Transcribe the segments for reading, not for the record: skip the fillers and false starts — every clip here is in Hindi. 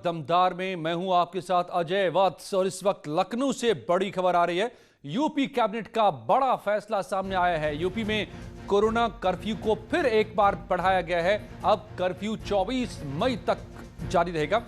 दमदार में मैं हूं आपके साथ अजय वत्स और इस वक्त लखनऊ से बड़ी खबर आ रही है। यूपी कैबिनेट का बड़ा फैसला सामने आया है। यूपी में कोरोना कर्फ्यू को फिर एक बार बढ़ाया गया है। अब कर्फ्यू 24 मई तक जारी रहेगा।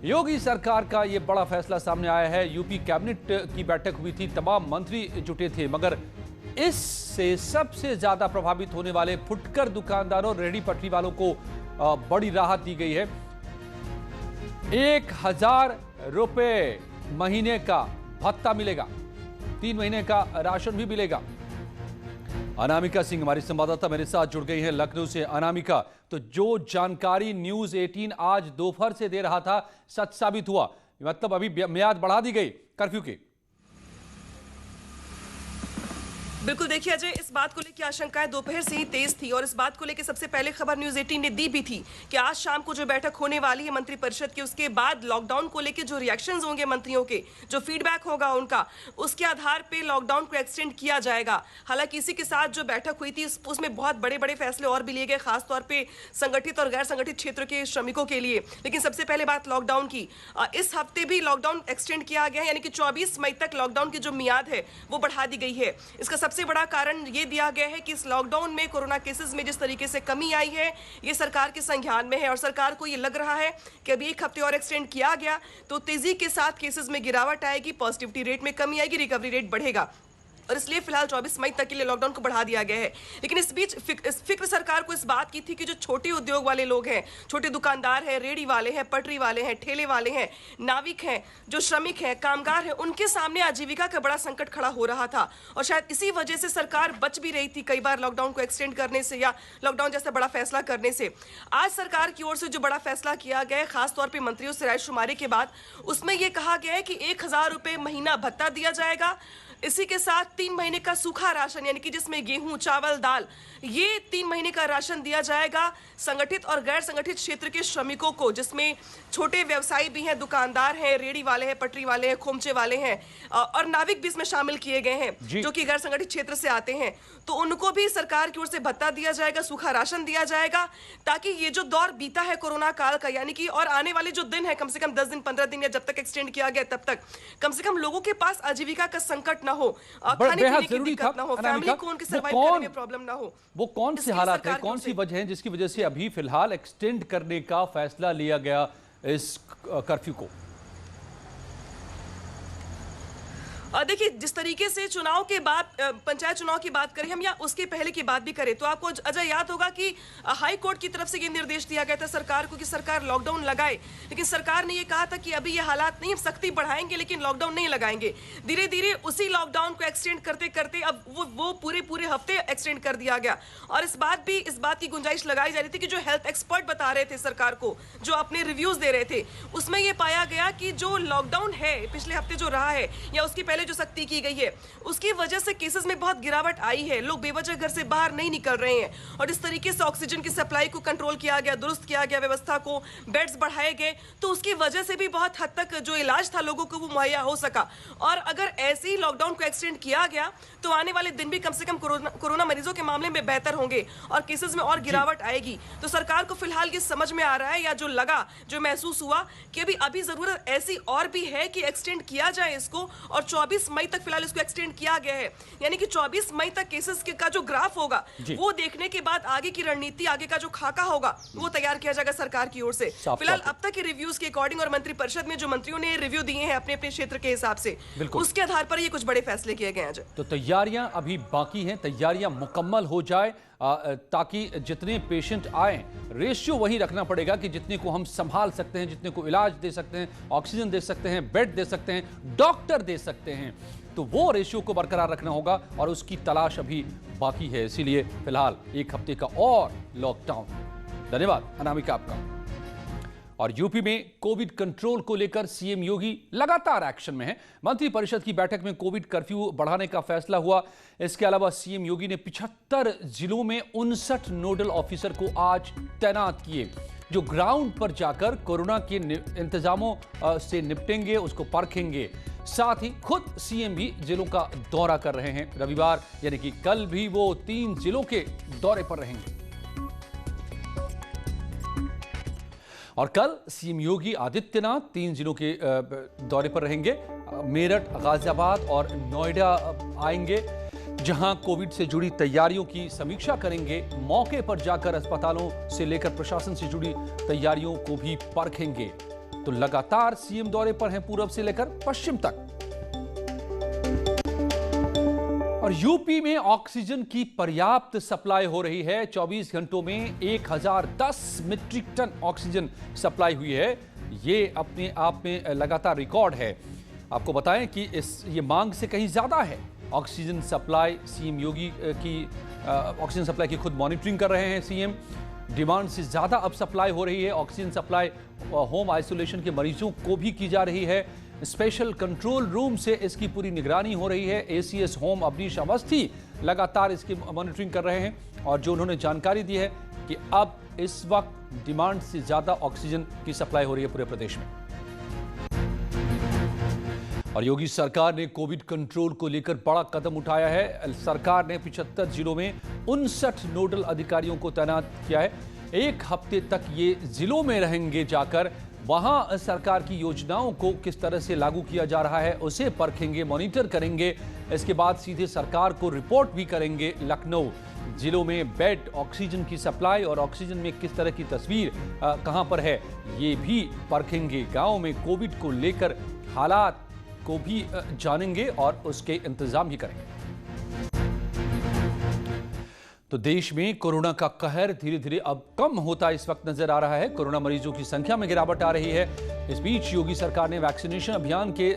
योगी सरकार का यह बड़ा फैसला सामने आया है। यूपी कैबिनेट की बैठक हुई थी, तमाम मंत्री जुटे थे, मगर इससे सबसे ज्यादा प्रभावित होने वाले फुटकर दुकानदारों, रेहड़ी पटरी वालों को बड़ी राहत दी गई है। 1000 रुपए महीने का भत्ता मिलेगा, 3 महीने का राशन भी मिलेगा। अनामिका सिंह हमारी संवाददाता मेरे साथ जुड़ गई है लखनऊ से। अनामिका, तो जो जानकारी न्यूज़ 18 आज दोपहर से दे रहा था सच साबित हुआ, मतलब अभी मियाद बढ़ा दी गई कर्फ्यू की? बिल्कुल, देखिए अजय, इस बात को लेकर आशंकाएं दोपहर से ही तेज थी और इस बात को लेकर सबसे पहले खबर न्यूज़ 18 ने दी भी थी कि आज शाम को जो बैठक होने वाली है मंत्रिपरिषद की, उसके बाद लॉकडाउन को लेकर जो रिएक्शंस होंगे मंत्रियों के, जो फीडबैक होगा उनका, उसके आधार पे लॉकडाउन को एक्सटेंड किया जाएगा। हालांकि इसी के साथ जो बैठक हुई थी उसमें बहुत बड़े बड़े फैसले और भी लिए गए, खासतौर पर संगठित और गैर संगठित क्षेत्र के श्रमिकों के लिए। लेकिन सबसे पहले बात लॉकडाउन की। इस हफ्ते भी लॉकडाउन एक्सटेंड किया गया है, यानी कि 24 मई तक लॉकडाउन की जो मियाद है वो बढ़ा दी गई है। इसका सबसे बड़ा कारण ये दिया गया है कि इस लॉकडाउन में कोरोना केसेस में जिस तरीके से कमी आई है, ये सरकार के संज्ञान में है और सरकार को ये लग रहा है कि अभी एक हफ्ते और एक्सटेंड किया गया तो तेजी के साथ केसेस में गिरावट आएगी, पॉजिटिविटी रेट में कमी आएगी, रिकवरी रेट बढ़ेगा और इसलिए फिलहाल 24 मई तक के लिए लॉकडाउन को बढ़ा दिया गया है। लेकिन इस बीच फिक्र सरकार को इस बात की थी कि जो छोटे उद्योग वाले लोग हैं, छोटे दुकानदार हैं, रेडी वाले हैं, पटरी वाले हैं, ठेले वाले हैं, नाविक हैं, जो श्रमिक हैं, कामगार हैं, उनके सामने आजीविका का बड़ा संकट खड़ा हो रहा था और शायद इसी वजह से सरकार बच भी रही थी कई बार लॉकडाउन को एक्सटेंड करने से या लॉकडाउन जैसा बड़ा फैसला करने से। आज सरकार की ओर से जो बड़ा फैसला किया गया है, खासतौर पर मंत्रियों से रायशुमारी के बाद, उसमें यह कहा गया है कि 1000 रुपये महीना भत्ता दिया जाएगा। इसी के साथ 3 महीने का सूखा राशन, यानी कि जिसमें गेहूं, चावल, दाल, ये 3 महीने का राशन दिया जाएगा संगठित और गैर संगठित क्षेत्र के श्रमिकों को, जिसमें छोटे व्यवसायी भी हैं, दुकानदार हैं, रेडी वाले हैं, पटरी वाले हैं, खोमचे वाले हैं और नाविक भी इसमें शामिल किए गए हैं जो कि गैर संगठित क्षेत्र से आते हैं। तो उनको भी सरकार की ओर से भत्ता दिया जाएगा, सूखा राशन दिया जाएगा, ताकि ये जो दौर बीता है कोरोना काल का, यानी कि और आने वाले जो दिन है, कम से कम 10 दिन, 15 दिन या जब तक एक्सटेंड किया गया तब तक, कम से कम लोगों के पास आजीविका का संकट ना हो, खाने पीने की दिक्कत ना हो, फैमिली को उनके सर्वाइव करने में प्रॉब्लम ना हो। वो कौन सी हालात है, कौन सी वजह है जिसकी वजह से अभी फिलहाल एक्सटेंड करने का फैसला लिया गया इस कर्फ्यू को? देखिए, जिस तरीके से चुनाव के बाद, पंचायत चुनाव की बात करें हम या उसके पहले की बात भी करें, तो आपको अजय याद होगा कि हाई कोर्ट की तरफ से ये निर्देश दिया गया था सरकार को कि सरकार लॉकडाउन लगाए, लेकिन सरकार ने ये कहा था कि अभी ये हालात नहीं, सख्ती बढ़ाएंगे लेकिन लॉकडाउन नहीं लगाएंगे। धीरे धीरे उसी लॉकडाउन को एक्सटेंड करते करते अब वो पूरे हफ्ते एक्सटेंड कर दिया गया और इस बात की गुंजाइश लगाई जा रही थी कि जो हेल्थ एक्सपर्ट बता रहे थे सरकार को, जो अपने रिव्यूज दे रहे थे, उसमें यह पाया गया कि जो लॉकडाउन है पिछले हफ्ते जो रहा है या उसके पहले जो सख्ती की गई है, उसकी वजह से केसेस में बहुत गिरावट आई है। लोग बेवजह घर से बाहर नहीं निकल रहे हैं और इस तरीके से ऑक्सीजन की सप्लाई को कंट्रोल किया गया, दुरुस्त किया गया, व्यवस्था को, बेड्स बढ़ाए गए, तो उसकी वजह से भी बहुत हद तक जो इलाज था लोगों को वो मुहैया हो सका। और अगर ऐसे ही लॉकडाउन को एक्सटेंड किया गया तो आने वाले दिन भी कम से कम कोरोना मरीजों के मामले में बेहतर होंगे और केसेस में और गिरावट आएगी। तो सरकार को फिलहाल ये समझ में आ रहा है या जो महसूस हुआ कि अभी जरूरत ऐसी और भी है कि एक्सटेंड किया जाए इसको और 24 मई तक फिलहाल इसको एक्सटेंड किया गया है, यानी कि 24 मई तक केसेस का जो ग्राफ होगा वो देखने के बाद आगे की रणनीति, आगे का जो खाका होगा वो तैयार किया जाएगा सरकार की ओर से। फिलहाल अब तक के रिव्यूज के अकॉर्डिंग और मंत्रिपरिषद में जो मंत्रियों ने रिव्यू दिए हैं अपने अपने क्षेत्र के हिसाब से, उसके आधार पर ये कुछ बड़े फैसले किए गए हैं। तो तैयारियां अभी बाकी हैं, तैयारियां मुकम्मल हो जाए ताकि जितने पेशेंट आए, रेशियो वही रखना पड़ेगा कि जितने को हम संभाल सकते हैं, जितने को इलाज दे सकते हैं, ऑक्सीजन दे सकते हैं, बेड दे सकते हैं, डॉक्टर दे सकते हैं, तो वो रेशियो को बरकरार रखना होगा और उसकी तलाश अभी बाकी है। इसीलिए फिलहाल एक हफ्ते का और लॉकडाउन। धन्यवाद अनामिका आपका। और यूपी में कोविड कंट्रोल को लेकर सीएम योगी लगातार एक्शन में है। मंत्रिपरिषद की बैठक में कोविड कर्फ्यू बढ़ाने का फैसला हुआ। इसके अलावा सीएम योगी ने 75 जिलों में 59 नोडल ऑफिसर को आज तैनात किए, जो ग्राउंड पर जाकर कोरोना के इंतजामों से निपटेंगे, उसको परखेंगे। साथ ही खुद सीएम भी जिलों का दौरा कर रहे हैं। रविवार यानी कि कल भी वो 3 जिलों के दौरे पर रहेंगे। और कल सीएम योगी आदित्यनाथ 3 जिलों के दौरे पर रहेंगे। मेरठ, गाजियाबाद और नोएडा आएंगे, जहां कोविड से जुड़ी तैयारियों की समीक्षा करेंगे। मौके पर जाकर अस्पतालों से लेकर प्रशासन से जुड़ी तैयारियों को भी परखेंगे। तो लगातार सीएम दौरे पर हैं पूर्व से लेकर पश्चिम तक। और यूपी में ऑक्सीजन की पर्याप्त सप्लाई हो रही है। 24 घंटों में 1010 मीट्रिक टन ऑक्सीजन सप्लाई हुई है। ये अपने आप में लगातार रिकॉर्ड है। आपको बताएं कि ये मांग से कहीं ज्यादा है। ऑक्सीजन सप्लाई सीएम योगी की ऑक्सीजन सप्लाई की खुद मॉनिटरिंग कर रहे हैं सीएम। डिमांड से ज्यादा अब सप्लाई हो रही है। ऑक्सीजन सप्लाई होम आइसोलेशन के मरीजों को भी की जा रही है। स्पेशल कंट्रोल रूम से इसकी पूरी निगरानी हो रही है। एसीएस होम अवनीश अवस्थी लगातार इसकी मॉनिटरिंग कर रहे हैं और जो उन्होंने जानकारी दी है कि अब इस वक्त डिमांड से ज्यादा ऑक्सीजन की सप्लाई हो रही है पूरे प्रदेश में। और योगी सरकार ने कोविड कंट्रोल को लेकर बड़ा कदम उठाया है। सरकार ने 75 जिलों में 59 नोडल अधिकारियों को तैनात किया है। एक हफ्ते तक ये जिलों में रहेंगे, जाकर वहां सरकार की योजनाओं को किस तरह से लागू किया जा रहा है उसे परखेंगे, मॉनिटर करेंगे। इसके बाद सीधे सरकार को रिपोर्ट भी करेंगे। लखनऊ जिलों में बेड, ऑक्सीजन की सप्लाई और ऑक्सीजन में किस तरह की तस्वीर कहां पर है ये भी परखेंगे। गांव में कोविड को लेकर हालात को भी जानेंगे और उसके इंतजाम भी करेंगे। तो देश में कोरोना का कहर धीरे धीरे अब कम होता इस वक्त नजर आ रहा है। कोरोना मरीजों की संख्या में गिरावट आ रही है। इस बीच योगी सरकार ने वैक्सीनेशन अभियान के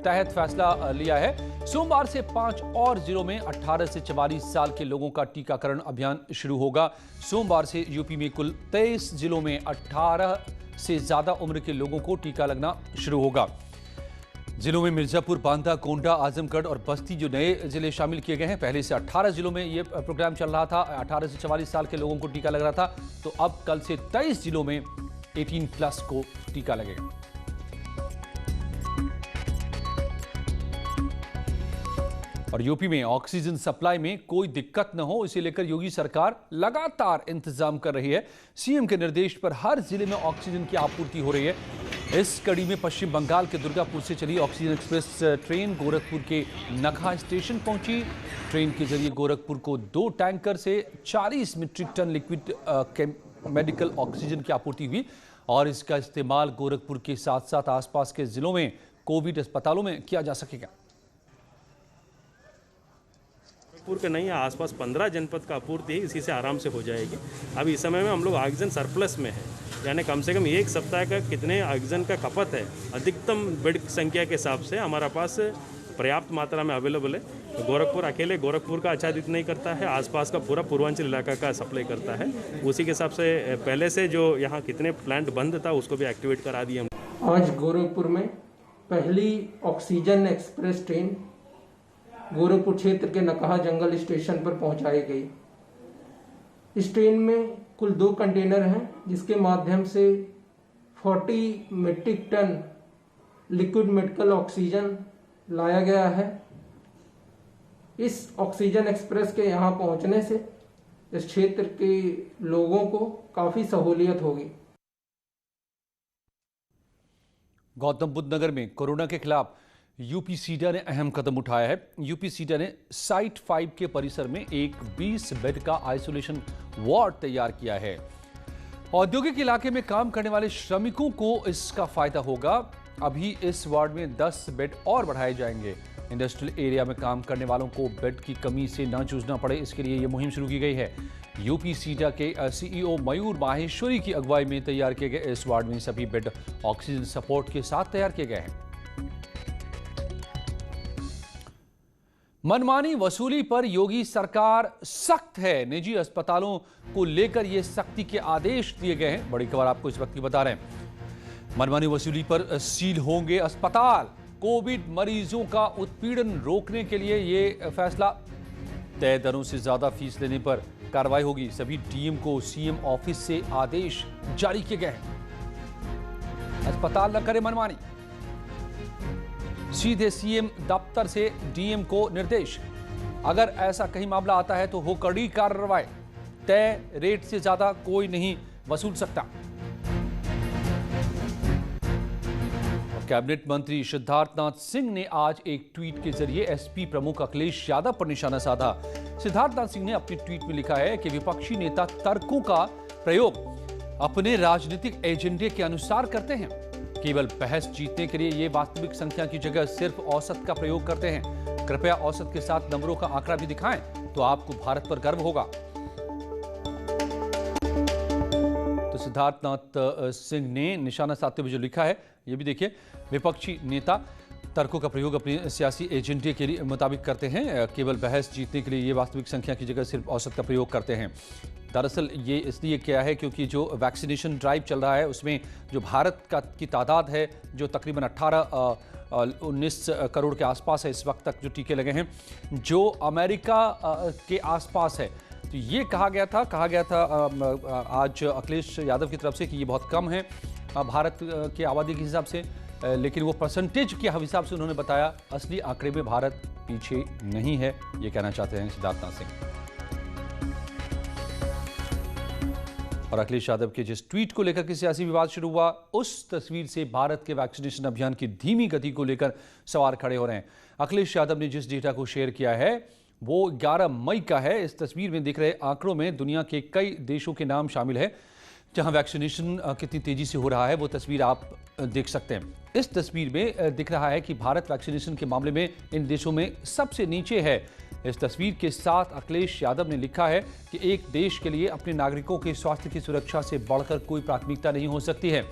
तहत फैसला लिया है। सोमवार से 5 और जिलों में 18 से 44 साल के लोगों का टीकाकरण अभियान शुरू होगा। सोमवार से यूपी में कुल 23 जिलों में 18 से ज्यादा उम्र के लोगों को टीका लगना शुरू होगा। जिलों में मिर्जापुर, बांदा, गोंडा, आजमगढ़ और बस्ती जो नए जिले शामिल किए गए हैं। पहले से 18 जिलों में ये प्रोग्राम चल रहा था। 18 से 44 साल के लोगों को टीका लग रहा था। तो अब कल से 23 जिलों में 18+ को टीका लगेगा। और यूपी में ऑक्सीजन सप्लाई में कोई दिक्कत न हो, इसे लेकर योगी सरकार लगातार इंतजाम कर रही है। सीएम के निर्देश पर हर जिले में ऑक्सीजन की आपूर्ति हो रही है। इस कड़ी में पश्चिम बंगाल के दुर्गापुर से चली ऑक्सीजन एक्सप्रेस ट्रेन गोरखपुर के नखा स्टेशन पहुंची। ट्रेन के जरिए गोरखपुर को 2 टैंकर से 40 metric tonne liquid medical oxygen की आपूर्ति हुई और इसका इस्तेमाल गोरखपुर के साथ साथ आसपास के जिलों में कोविड अस्पतालों में किया जा सकेगा। गोरखपुर के नहीं, आसपास 15 जनपद का आपूर्ति है, इसी से आराम से हो जाएगी। अब इस समय में हम लोग ऑक्सीजन सरप्लस में है, यानी कम से कम एक सप्ताह का कितने ऑक्सीजन का खपत है, अधिकतम बेड संख्या के हिसाब से हमारा पास पर्याप्त मात्रा में अवेलेबल है। तो गोरखपुर अकेले गोरखपुर का आच्छादित नहीं करता है, आसपास का पूरा पूर्वांचल इलाका का सप्लाई करता है। उसी के हिसाब से पहले से जो यहाँ कितने प्लांट बंद था उसको भी एक्टिवेट करा दिए हम। आज गोरखपुर में पहली ऑक्सीजन एक्सप्रेस ट्रेन गोरखपुर क्षेत्र के नकहा जंगल स्टेशन पर पहुंचाई गई। इस ट्रेन में कुल 2 कंटेनर हैं, जिसके माध्यम से 40 metric tonne liquid medical oxygen लाया गया है। इस ऑक्सीजन एक्सप्रेस के यहाँ पहुंचने से इस क्षेत्र के लोगों को काफी सहूलियत होगी। गौतम बुद्ध नगर में कोरोना के खिलाफ यूपी सीडा ने अहम कदम उठाया है। यूपी सीडा ने साइट 5 के परिसर में एक 20 बेड का आइसोलेशन वार्ड तैयार किया है। औद्योगिक इलाके में काम करने वाले श्रमिकों को इसका फायदा होगा। अभी इस वार्ड में 10 बेड और बढ़ाए जाएंगे। इंडस्ट्रियल एरिया में काम करने वालों को बेड की कमी से न जूझना पड़े, इसके लिए यह मुहिम शुरू की गई है। यूपी सीडा के सीईओ मयूर माहेश्वरी की अगुवाई में तैयार किए गए इस वार्ड में सभी बेड ऑक्सीजन सपोर्ट के साथ तैयार किए गए हैं। मनमानी वसूली पर योगी सरकार सख्त है। निजी अस्पतालों को लेकर यह सख्ती के आदेश दिए गए हैं। बड़ी खबर आपको इस वक्त की बता रहे हैं। मनमानी वसूली पर सील होंगे अस्पताल। कोविड मरीजों का उत्पीड़न रोकने के लिए यह फैसला। तय दरों से ज्यादा फीस लेने पर कार्रवाई होगी। सभी डीएम को सीएम ऑफिस से आदेश जारी किए गए हैं। अस्पताल न करे मनमानी। सीधे सीएम दफ्तर से डीएम को निर्देश। अगर ऐसा कहीं मामला आता है तो हो कड़ी कार्रवाई। तय रेट से ज्यादा कोई नहीं वसूल सकता। कैबिनेट मंत्री सिद्धार्थनाथ सिंह ने आज एक ट्वीट के जरिए एसपी प्रमुख अखिलेश यादव पर निशाना साधा। सिद्धार्थनाथ सिंह ने अपने ट्वीट में लिखा है कि विपक्षी नेता तर्कों का प्रयोग अपने राजनीतिक एजेंडे के अनुसार करते हैं। केवल बहस जीतने के लिए ये वास्तविक संख्या की जगह सिर्फ औसत का प्रयोग करते हैं। कृपया औसत के साथ नंबरों का आंकड़ा भी दिखाएं तो आपको भारत पर गर्व होगा। तो सिद्धार्थनाथ सिंह ने निशाना साधते हुए जो लिखा है ये भी देखिए, विपक्षी नेता तर्कों का प्रयोग अपने सियासी एजेंडे के लिए मुताबिक करते हैं। केवल बहस जीतने के लिए ये वास्तविक संख्या की जगह सिर्फ औसत का प्रयोग करते हैं। दरअसल ये इसलिए किया है क्योंकि जो वैक्सीनेशन ड्राइव चल रहा है उसमें जो भारत की तादाद है जो तकरीबन 19 करोड़ के आसपास है इस वक्त तक जो टीके लगे हैं, जो अमेरिका के आसपास है। तो ये कहा गया था आज अखिलेश यादव की तरफ से कि ये बहुत कम है भारत की आबादी के हिसाब से, लेकिन वो परसेंटेज के हिसाब से उन्होंने बताया। असली आंकड़े में भारत पीछे नहीं है, ये कहना चाहते हैं सिद्धार्थनाथ सिंह। और अखिलेश यादव के जिस ट्वीट को लेकर के सियासी विवाद शुरू हुआ, उस तस्वीर से भारत के वैक्सीनेशन अभियान की धीमी गति को लेकर सवाल खड़े हो रहे हैं। अखिलेश यादव ने जिस डेटा को शेयर किया है वो 11 मई का है। इस तस्वीर में दिख रहे आंकड़ों में दुनिया के कई देशों के नाम शामिल है जहां वैक्सीनेशन कितनी तेजी से हो रहा है, वो तस्वीर आप देख सकते हैं। इस तस्वीर में दिख रहा है कि भारत वैक्सीनेशन के मामले में इन देशों में सबसे नीचे है। इस तस्वीर के साथ अखिलेश यादव ने लिखा है कि एक देश के लिए अपने नागरिकों के स्वास्थ्य की सुरक्षा से बढ़कर कोई प्राथमिकता नहीं हो सकती है।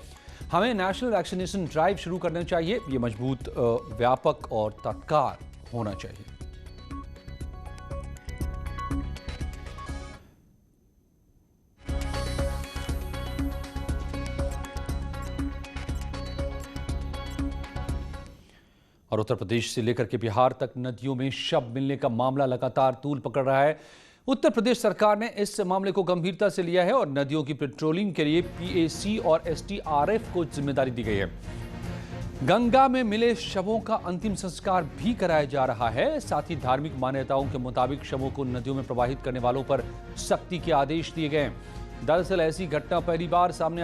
हमें नेशनल वैक्सीनेशन ड्राइव शुरू करना चाहिए। ये मजबूत, व्यापक और तत्काल होना चाहिए। और उत्तर प्रदेश से लेकर के बिहार तक नदियों में शव मिलने का मामला लगातार तूल पकड़ रहा है। उत्तर प्रदेश सरकार ने इस मामले को गंभीरता से लिया है और नदियों की पेट्रोलिंग के लिए पीएसी और एसडीआरएफ को जिम्मेदारी दी गई है। गंगा में मिले शवों का अंतिम संस्कार भी कराया जा रहा है। साथ ही धार्मिक मान्यताओं के मुताबिक शवों को नदियों में प्रवाहित करने वालों पर सख्ती के आदेश दिए गए हैं। दरअसल ऐसी घटना पहली बार सामने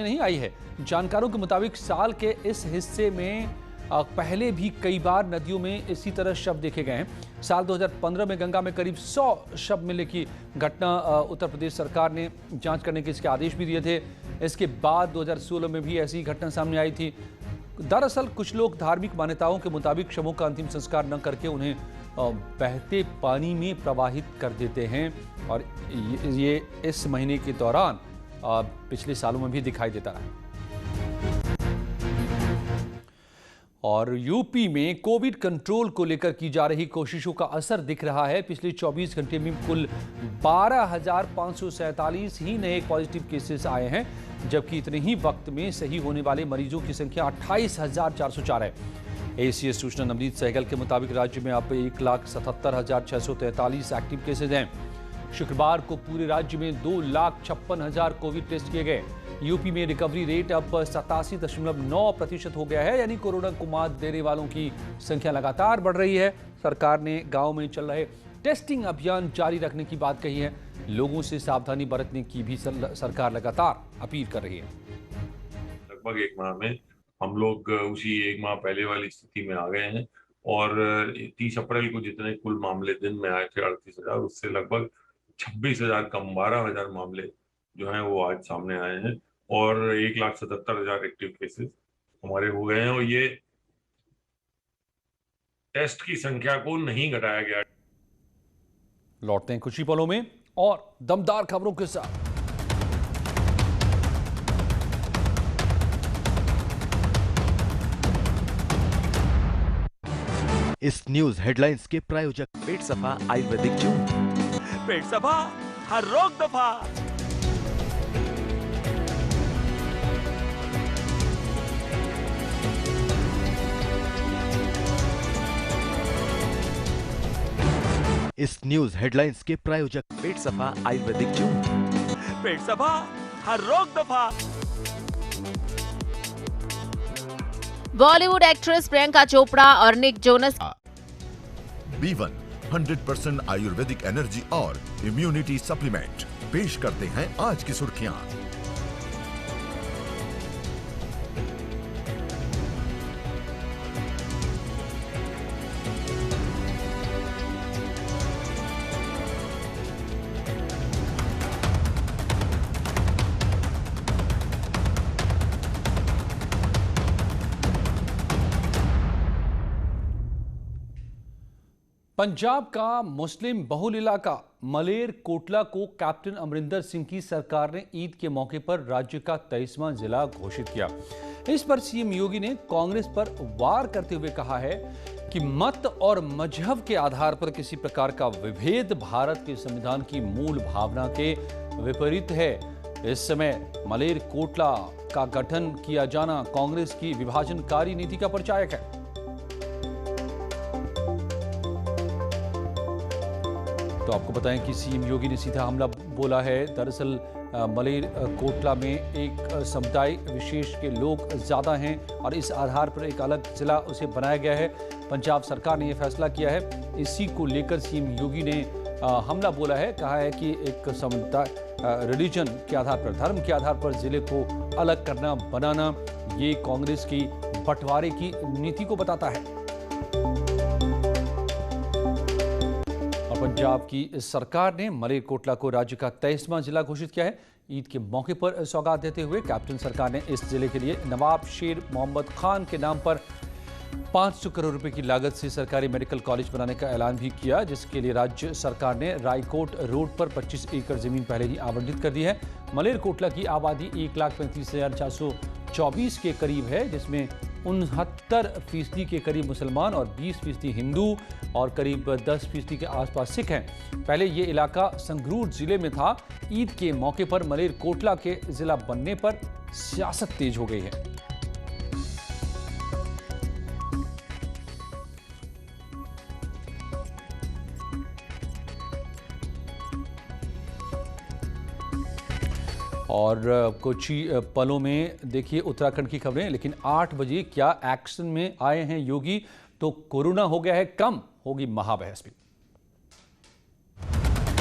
नहीं आई है। जानकारों के मुताबिक साल के इस हिस्से में पहले भी कई बार नदियों में इसी तरह शव देखे गए हैं। साल 2015 में गंगा में करीब 100 शव मिलने की घटना उत्तर प्रदेश सरकार ने जांच करने के इसके आदेश भी दिए थे। इसके बाद 2016 में भी ऐसी घटना सामने आई थी। दरअसल कुछ लोग धार्मिक मान्यताओं के मुताबिक शवों का अंतिम संस्कार न करके उन्हें बहते पानी में प्रवाहित कर देते हैं और ये इस महीने के दौरान पिछले सालों में भी दिखाई देता रहा। और यूपी में कोविड कंट्रोल को लेकर की जा रही कोशिशों का असर दिख रहा है। पिछले 24 घंटे में कुल 12,547 ही नए पॉजिटिव केसेस आए हैं, जबकि इतने ही वक्त में सही होने वाले मरीजों की संख्या 28,404 है। एसीएस सूचना नवनीत सहगल के मुताबिक राज्य में अब 1,77,643 एक्टिव केसेज हैं। शुक्रवार को पूरे राज्य में 2,56,000 कोविड टेस्ट किए गए। यूपी में रिकवरी रेट अब 87.9% हो गया है, यानी कोरोना को मात देने वालों की संख्या लगातार बढ़ रही है। सरकार ने गांव में चल रहे टेस्टिंग अभियान जारी रखने की बात कही है। लोगों से सावधानी बरतने की भी सरकार लगातार अपील कर रही है। लगभग एक माह में हम लोग उसी एक माह पहले वाली स्थिति में आ गए हैं और 30 अप्रैल को जितने कुल मामले दिन में आए थे 38,000, उससे लगभग 26,000 कम 12,000 मामले जो हैं वो आज सामने आए हैं और 1,77,000 एक्टिव केसेस हमारे हो गए हैं और ये टेस्ट की संख्या को नहीं घटाया गया। लौटते हैं कुछ ही पलों में और दमदार खबरों के साथ। इस न्यूज हेडलाइंस के प्रायोजक पेट सफा आयुर्वेदिक जून। पेट सफा हर रोग दफा। इस न्यूज हेडलाइंस के प्रायोजक पेट सफा आयुर्वेदिक जून। पेट सफा हर रोग दफा। बॉलीवुड एक्ट्रेस प्रियंका चोपड़ा और Nick Jonas B1 100% Ayurvedic energy और इम्यूनिटी सप्लीमेंट पेश करते हैं आज की सुर्खियां। पंजाब का मुस्लिम बहुल इलाका मलेर कोटला को कैप्टन अमरिंदर सिंह की सरकार ने ईद के मौके पर राज्य का 23वां जिला घोषित किया। इस पर सीएम योगी ने कांग्रेस पर वार करते हुए कहा है कि मत और मजहब के आधार पर किसी प्रकार का विभेद भारत के संविधान की मूल भावना के विपरीत है। इस समय मलेर कोटला का गठन किया जाना कांग्रेस की विभाजनकारी नीति का परिचायक है। तो आपको बताएं कि सीएम योगी ने सीधा हमला बोला है। दरअसल मलेर कोटला में एक समुदाय विशेष के लोग ज्यादा हैं और इस आधार पर एक अलग जिला उसे बनाया गया है। पंजाब सरकार ने यह फैसला किया है। इसी को लेकर सीएम योगी ने हमला बोला है। कहा है कि एक समुदाय रिलीजन के आधार पर, धर्म के आधार पर जिले को अलग करना, बनाना, ये कांग्रेस की बंटवारे की नीति को बताता है। पंजाब की सरकार ने मलेर कोटला को राज्य का 23वां जिला घोषित किया है। ईद के मौके पर सौगात देते हुए कैप्टन सरकार ने इस जिले के लिए नवाब शेर मोहम्मद खान के नाम पर 500 करोड़ रुपए की लागत से सरकारी मेडिकल कॉलेज बनाने का ऐलान भी किया, जिसके लिए राज्य सरकार ने रायकोट रोड पर 25 एकड़ जमीन पहले ही आवंटित कर दी है। मलेर कोटला की आबादी 1,35,424 के करीब है, जिसमें 69% के करीब मुसलमान और 20% हिंदू और करीब 10% के आसपास सिख हैं। पहले ये इलाका संगरूर जिले में था। ईद के मौके पर मलेर कोटला के जिला बनने पर सियासत तेज हो गई है। और कुछ ही पलों में देखिए उत्तराखंड की खबरें। लेकिन 8 बजे क्या एक्शन में आए हैं योगी, तो कोरोना हो गया है कम, होगी महाबहस भी।